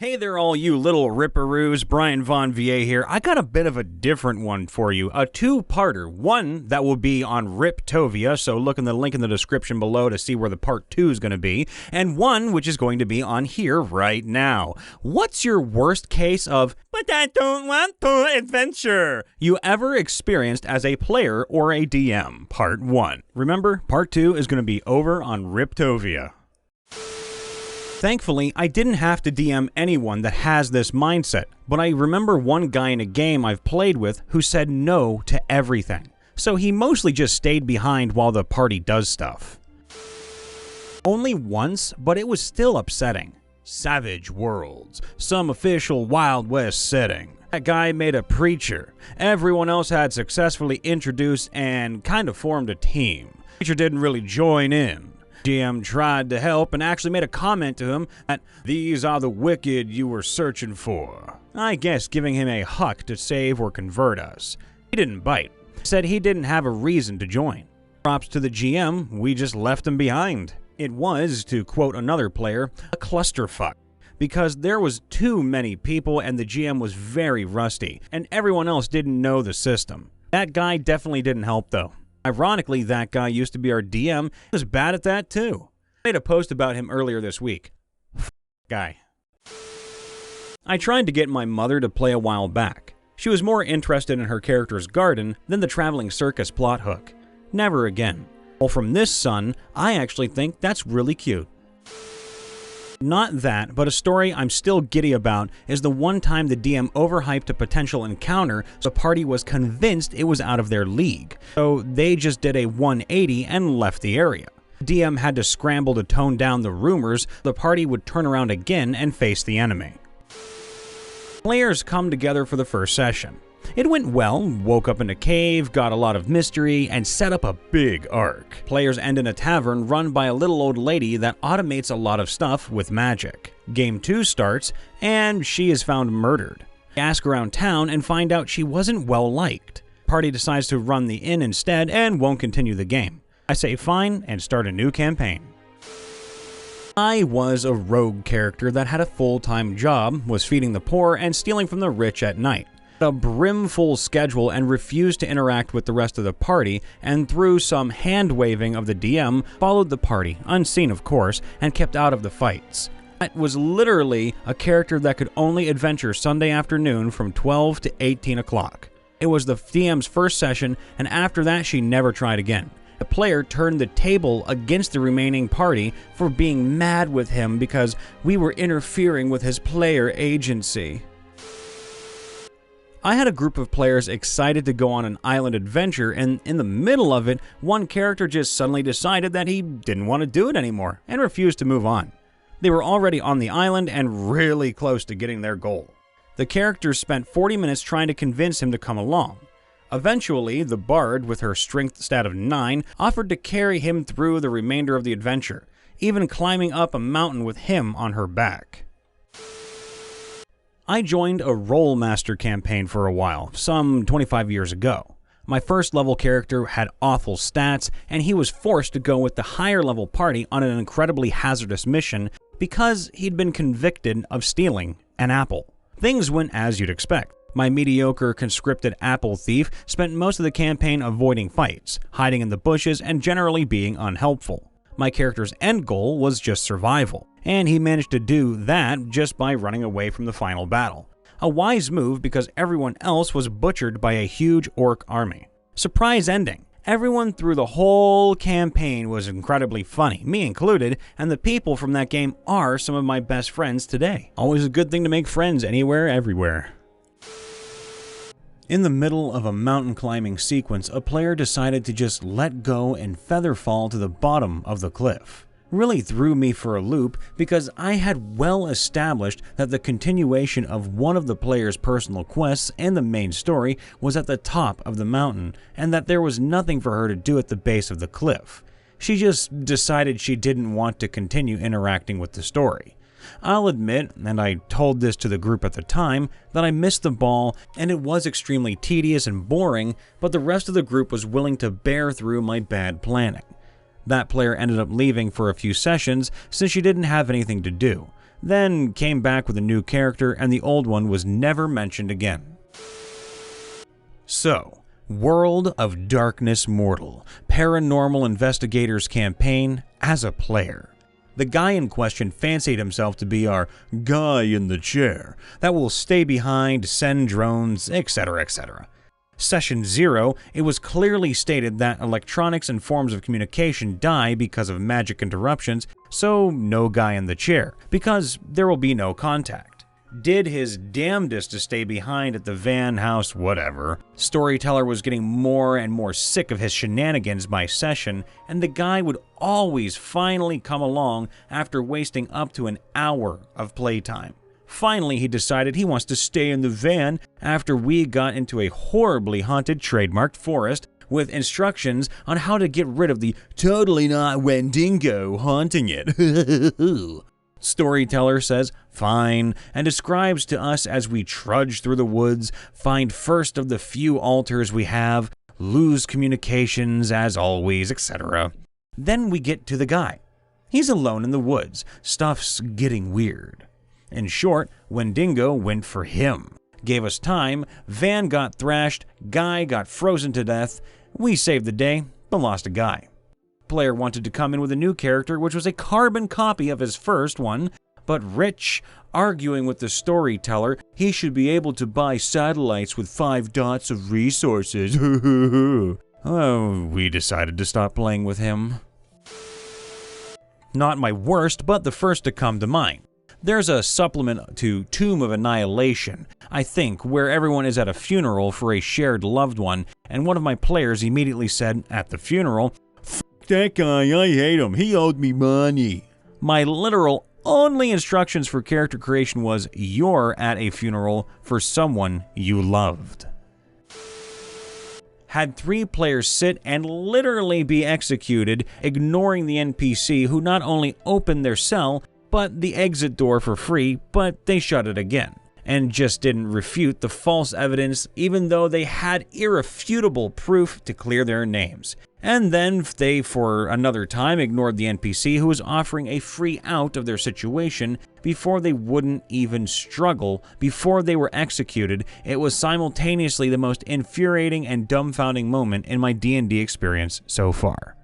Hey there, all you little ripperoos. Brian Von VA here. I got a bit of a different one for you. A two-parter. One that will be on Riptovia, so look in the link in the description below to see where the part 2 is going to be. And one which is going to be on here right now. What's your worst case of, but I don't want to adventure, you ever experienced as a player or a DM? Part 1. Remember, part 2 is going to be over on Riptovia. Thankfully, I didn't have to DM anyone that has this mindset, but I remember one guy in a game I've played with who said no to everything. So he mostly just stayed behind while the party does stuff. Only once, but it was still upsetting. Savage worlds, some official Wild West setting. That guy made a preacher. Everyone else had successfully introduced and kind of formed a team. Preacher didn't really join in. GM tried to help and actually made a comment to him that these are the wicked you were searching for. I guess giving him a huck to save or convert us. He didn't bite. Said he didn't have a reason to join. Props to the GM, we just left him behind. It was, to quote another player, a clusterfuck. Because there was too many people and the GM was very rusty, and everyone else didn't know the system. That guy definitely didn't help though. Ironically, that guy used to be our DM. He was bad at that too. I made a post about him earlier this week. Guy. I tried to get my mother to play a while back. She was more interested in her character's garden than the traveling circus plot hook. Never again. Well, from this son, I actually think that's really cute. Not that, but a story I'm still giddy about is the one time the DM overhyped a potential encounter so the party was convinced it was out of their league. So they just did a 180 and left the area. The DM had to scramble to tone down the rumors so the party would turn around again and face the enemy. Players come together for the first session. It went well, woke up in a cave, got a lot of mystery, and set up a big arc. Players end in a tavern run by a little old lady that automates a lot of stuff with magic. Game 2 starts, and she is found murdered. They ask around town and find out she wasn't well liked. Party decides to run the inn instead and won't continue the game. I say fine and start a new campaign. I was a rogue character that had a full-time job, was feeding the poor, and stealing from the rich at night. A brimful schedule and refused to interact with the rest of the party, and through some hand-waving of the DM, followed the party, unseen of course, and kept out of the fights. That was literally a character that could only adventure Sunday afternoon from 12 to 18 o'clock. It was the DM's first session, and after that she never tried again. The player turned the table against the remaining party for being mad with him because we were interfering with his player agency. I had a group of players excited to go on an island adventure, and in the middle of it, one character just suddenly decided that he didn't want to do it anymore and refused to move on. They were already on the island and really close to getting their goal. The character spent 40 minutes trying to convince him to come along. Eventually, the bard, with her strength stat of 9, offered to carry him through the remainder of the adventure, even climbing up a mountain with him on her back. I joined a Rolemaster campaign for a while, some 25 years ago. My first level character had awful stats, and he was forced to go with the higher level party on an incredibly hazardous mission because he'd been convicted of stealing an apple. Things went as you'd expect. My mediocre conscripted apple thief spent most of the campaign avoiding fights, hiding in the bushes, and generally being unhelpful. My character's end goal was just survival, and he managed to do that just by running away from the final battle. A wise move because everyone else was butchered by a huge orc army. Surprise ending. Everyone through the whole campaign was incredibly funny, me included, and the people from that game are some of my best friends today. Always a good thing to make friends anywhere, everywhere. In the middle of a mountain climbing sequence, a player decided to just let go and feather fall to the bottom of the cliff. Really threw me for a loop because I had well established that the continuation of one of the player's personal quests and the main story was at the top of the mountain, and that there was nothing for her to do at the base of the cliff. She just decided she didn't want to continue interacting with the story. I'll admit, and I told this to the group at the time, that I missed the ball and it was extremely tedious and boring, but the rest of the group was willing to bear through my bad planning. That player ended up leaving for a few sessions since she didn't have anything to do. then came back with a new character, and the old one was never mentioned again. So, World of Darkness Mortal, Paranormal Investigators campaign as a player. The guy in question fancied himself to be our guy in the chair that will stay behind, send drones, etc., etc. Session 0, it was clearly stated that electronics and forms of communication die because of magic interruptions, so no guy in the chair, because there will be no contact. Did his damnedest to stay behind at the van, house, whatever. Storyteller was getting more and more sick of his shenanigans by session, and the guy would always finally come along after wasting up to an hour of playtime. Finally, he decided he wants to stay in the van after we got into a horribly haunted trademarked forest with instructions on how to get rid of the totally not Wendigo haunting it. Storyteller says, fine, and describes to us as we trudge through the woods, find first of the few altars we have, lose communications as always, etc. Then we get to the guy. He's alone in the woods. Stuff's getting weird. In short, Wendigo went for him. Gave us time, van got thrashed, guy got frozen to death. We saved the day, but lost a guy. Player wanted to come in with a new character, which was a carbon copy of his first one, but rich, arguing with the storyteller he should be able to buy satellites with 5 dots of resources. Oh, we decided to stop playing with him. Not my worst, but the first to come to mind. There's a supplement to Tomb of Annihilation, I think, where everyone is at a funeral for a shared loved one, and one of my players immediately said, at the funeral, "That guy, I hate him, he owed me money." My literal only instructions for character creation was, you're at a funeral for someone you loved. Had 3 players sit and literally be executed, ignoring the NPC who not only opened their cell, but the exit door for free, but they shut it again, and just didn't refute the false evidence even though they had irrefutable proof to clear their names. And then they, for another time, ignored the NPC who was offering a free out of their situation before they wouldn't even struggle. Before they were executed, it was simultaneously the most infuriating and dumbfounding moment in my D&D experience so far.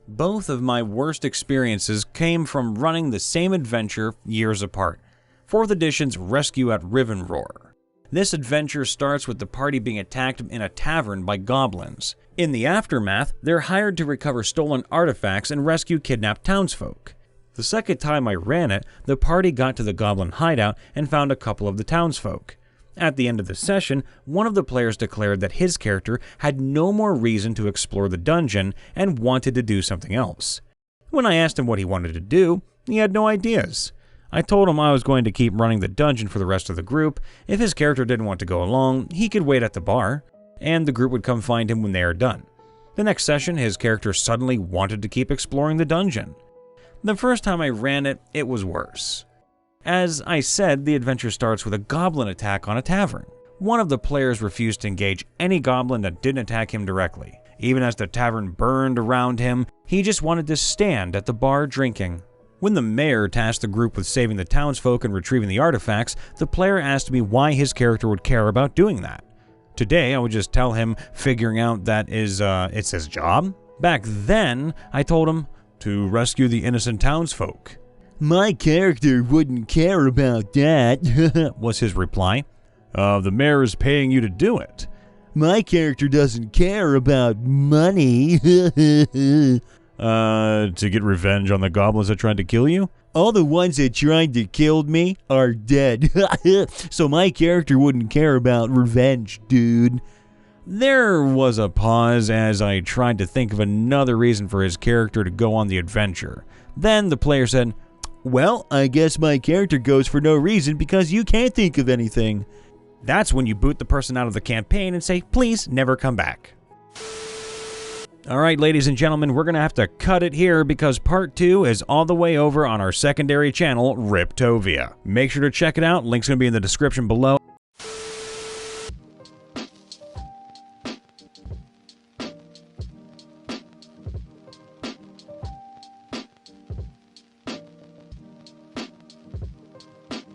Both of my worst experiences came from running the same adventure years apart. 4th edition's Rescue at Rivenroar. This adventure starts with the party being attacked in a tavern by goblins. In the aftermath, they're hired to recover stolen artifacts and rescue kidnapped townsfolk. The second time I ran it, the party got to the goblin hideout and found a couple of the townsfolk. At the end of the session, one of the players declared that his character had no more reason to explore the dungeon and wanted to do something else. When I asked him what he wanted to do, he had no ideas. I told him I was going to keep running the dungeon for the rest of the group. If his character didn't want to go along, he could wait at the bar, and the group would come find him when they are done. The next session, his character suddenly wanted to keep exploring the dungeon. The first time I ran it, it was worse. As I said, the adventure starts with a goblin attack on a tavern. One of the players refused to engage any goblin that didn't attack him directly. Even as the tavern burned around him, he just wanted to stand at the bar drinking. When the mayor tasked the group with saving the townsfolk and retrieving the artifacts, the player asked me why his character would care about doing that. Today, I would just tell him figuring out that it's his job. Back then, I told him to rescue the innocent townsfolk. "My character wouldn't care about that," was his reply. "The mayor is paying you to do it." "My character doesn't care about money." To get revenge on the goblins that tried to kill you? "All the ones that tried to kill me are dead." "So my character wouldn't care about revenge, dude." There was a pause as I tried to think of another reason for his character to go on the adventure. Then the player said, "Well, I guess my character goes for no reason because you can't think of anything." That's when you boot the person out of the campaign and say, "Please never come back." Alright, ladies and gentlemen, we're going to have to cut it here because part 2 is all the way over on our secondary channel, Riptovia. Make sure to check it out, link's going to be in the description below.